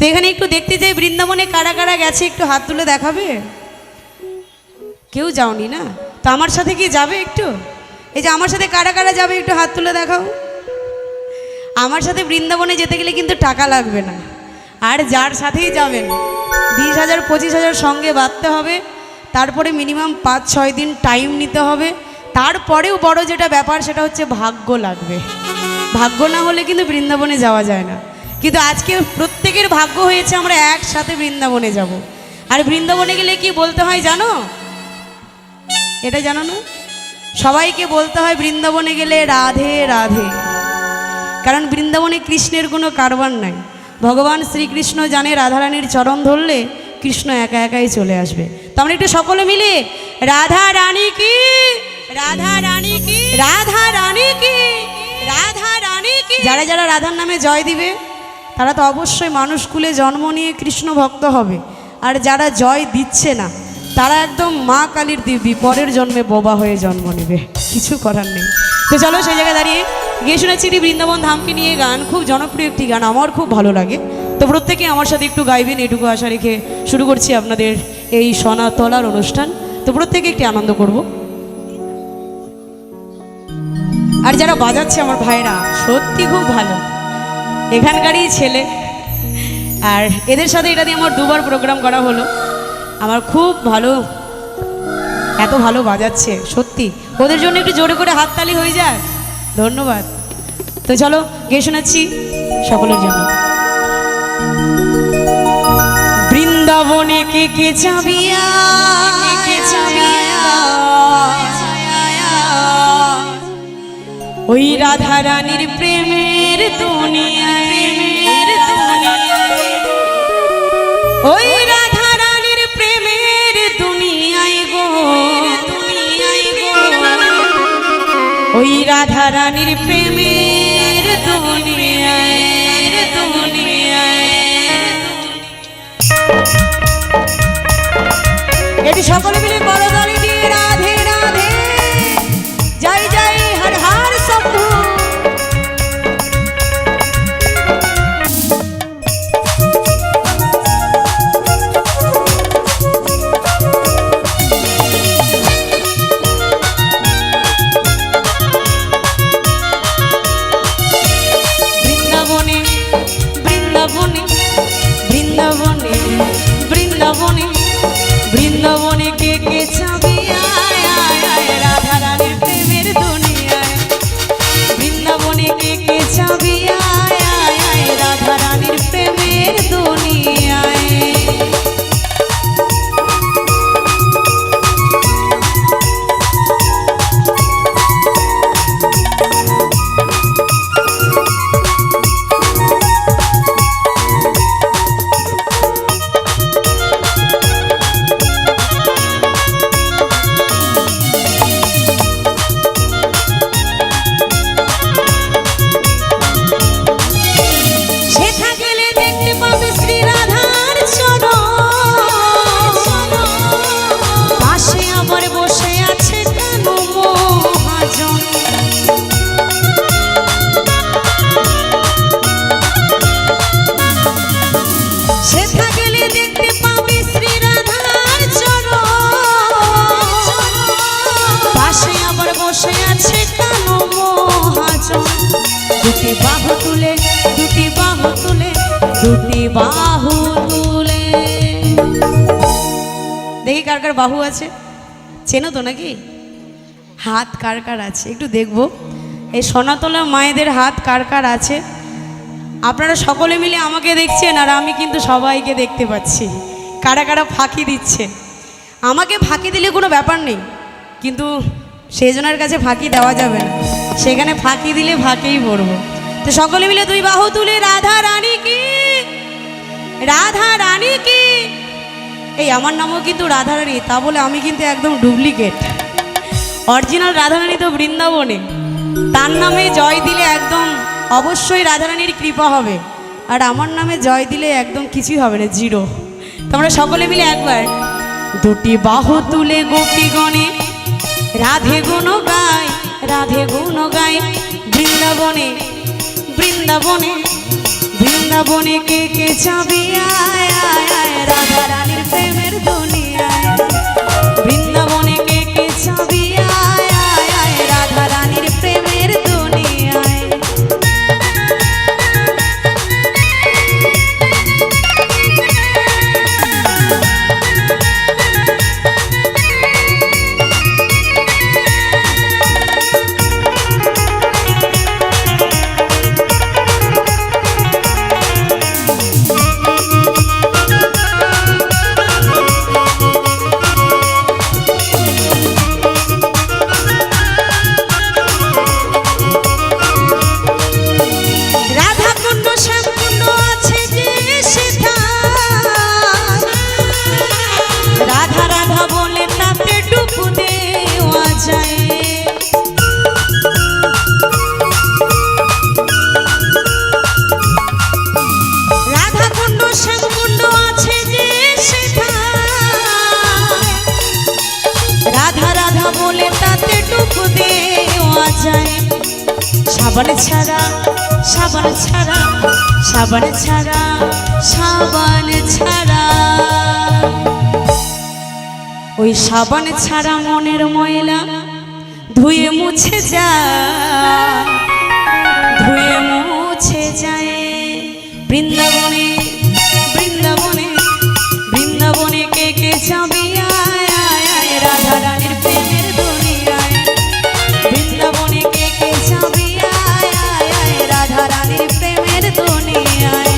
এখানে একটু দেখতে চাই বৃন্দাবনে কারা কারা গেছে, একটু হাত তুলে দেখাবে। কেউ যাওনি না? তো আমার সাথে কি যাবে একটু? এই যে আমার সাথে কারা কারা যাবে একটু হাত তুলে দেখাও। আমার সাথে বৃন্দাবনে যেতে গেলে কিন্তু টাকা লাগবে না, আর যার সাথেই যাবেন 20,000 25,000 সঙ্গে বাঁধতে হবে, তারপরে মিনিমাম 5-6 দিন টাইম নিতে হবে। তারপরেও বড় যেটা ব্যাপার সেটা হচ্ছে ভাগ্য লাগবে। ভাগ্য না হলে কিন্তু বৃন্দাবনে যাওয়া যায় না। কিন্তু আজকে প্রত্যেকের ভাগ্য হয়েছে আমরা একসাথে বৃন্দাবনে যাব। আর বৃন্দাবনে গেলে কি বলতে হয় জানো? এটা জানো না? সবাইকে বলতে হয় বৃন্দাবনে গেলে রাধে রাধে। কারণ বৃন্দাবনে কৃষ্ণের কোনো কারবার নাই। ভগবান শ্রীকৃষ্ণ জানে রাধারানীর চরণ ধরলে কৃষ্ণ একা একাই চলে আসবে। তো আমরা একটু সকলে মিলে রাধা রানী কি, রাধা রানী কি, রাধা রানী কি, রাধা রানী কি। যারা যারা রাধার নামে জয় দিবে তারা তো অবশ্যই মানুষ কুলে জন্ম নিয়ে কৃষ্ণ ভক্ত হবে। আর যারা জয় দিচ্ছে না তারা একদম মা কালীর দিব্যি পরের জন্মে বোবা হয়ে জন্ম নেবে, কিছু করার নেই। তো চলো সেই জায়গায় দাঁড়িয়ে গিয়ে শুনেছি বৃন্দাবন ধামকে নিয়ে গান, খুব জনপ্রিয় একটি গান, আমার খুব ভালো লাগে। তো প্রত্যেকে আমার সাথে একটু গাইবেন, এটুকু আশা রেখে শুরু করছি আপনাদের এই সোনাতলার অনুষ্ঠান। তো প্রত্যেকে একটি আনন্দ করব। আর যারা বাজাচ্ছে আমার ভাইরা সত্যি খুব ভালো, এখানকারই ছেলে। আর এদের সাথে এটা দিয়ে আমার 2বার প্রোগ্রাম করা হলো। আমার খুব ভালো, এত ভালো বাজাচ্ছে সত্যি। ওদের জন্য একটু জোরে করে হাততালি হয়ে যায়, ধন্যবাদ। তো চলো গিয়ে শোনাচ্ছি সকলের জন্য। বৃন্দাবনে কে কে চাবিয়া, ওই রাধা রানীর প্রেমের দুনিয়ায়, ওই রাধা রানীর প্রেমের দুনিয়ায় গো, ওই রাধা রানীর প্রেমের দুনিয়ায়, দুনিয়ায়। এটি সকলে মিলে করতালি দিয়ে রাধে রাধে, জয় জয় হর হর শম্ভু। বৃন্দাবনে বৃন্দাবনে বৃন্দাবনে বৃন্দাবনে বৃন্দাবনে কে কে চাবিয়া, রাধা রানীর প্রেমের দুনিয়ায়। বৃন্দাবনে কে কে চাবিয়া, রাধা রানীর প্রেমের দুনিয়ায়। দুটি বাহু তুলে, দুটি বাহু তুলে, দুটি বাহু তুলে। দেখি কার কার বাহু আছে, চেনো তো নাকি? হাত কার কার আছে একটু দেখবো। এই সোনাতলা মায়েদের হাত কার কার আছে? আপনারা সকলে মিলে আমাকে দেখছেন আর আমি কিন্তু সবাইকে দেখতে পাচ্ছি। কারা কারা ফাঁকি দিচ্ছে? আমাকে ফাঁকি দিলে কোনো ব্যাপার নেই, কিন্তু সেজনের কাছে ফাঁকি দেওয়া যাবে না, সেখানে ফাঁকি দিলে ফাঁকেই পড়বো। তো সকলে মিলে 2 বাহু তুলে রাধা রানী কি, রাধা রানী কি। এই আমার নামও কিন্তু রাধা রানী, তা বলে আমি কিন্তু একদম ডুপ্লিকেট। অরিজিনাল রাধা রানী তো বৃন্দাবনে, তার নামে জয় দিলে একদম অবশ্যই রাধা রানীর কৃপা হবে। আর আমার নামে জয় দিলে একদম কিছুই হবে না, জিরো। তোমরা সকলে মিলে একবার 2টি বাহু তুলে গোপীগণে রাধে গুণ গায়, রাধে গুণ গায়। বৃন্দাবনে বৃন্দাবনে বৃন্দাবনে কে কে যাবি আয় আয় আয় রাধা রানীর প্রেমের দুনিয়ায় বৃন্দাবনে কে কে যাবি আয় আয় আয় রাধা রানীর প্রেমের দুনিয়ায় সাবান ছাড়া সাবান ছাড়া সাবান ছাড়া সাবান ছাড়া ওই সাবান ছাড়া মনের ময়লা ধুয়ে মুছে যায় ধুয়ে মুছে যায় বৃন্দাবনে বৃন্দাবনে বৃন্দাবনে কে কে যাবে আয় আয় আয় রাধা রানীর প্রেমের দুনিয়ায় বৃন্দাবনে কে কে যাবে আয় আয় আয় রাধা রানীর প্রেমের দুনিয়ায়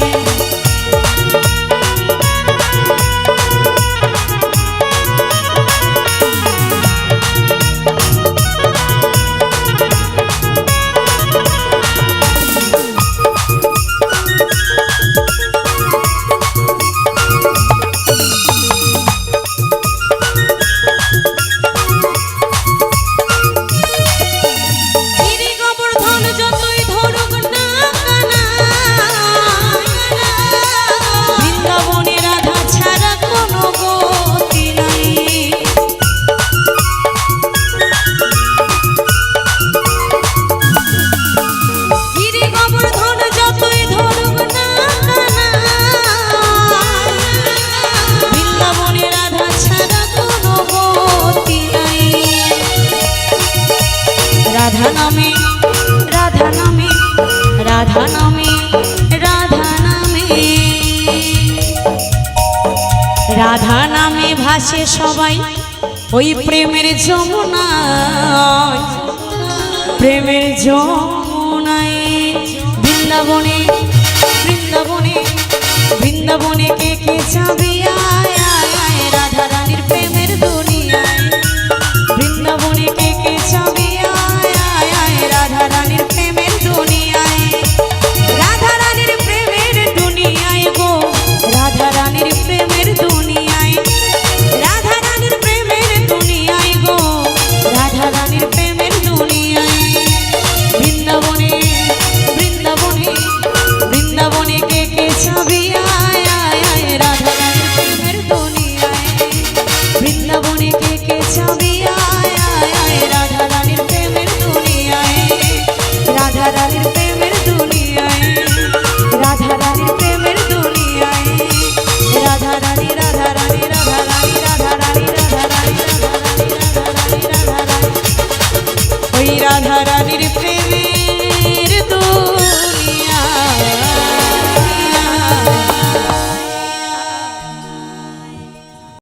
রাধা নামে রাধা নামে রাধা নামে রাধা নামে রাধা নামে ভাসে সবাই ওই প্রেমের যমুনায় প্রেমের যমুনায় বৃন্দাবনে বৃন্দাবনে বৃন্দাবনে কে কে যাবে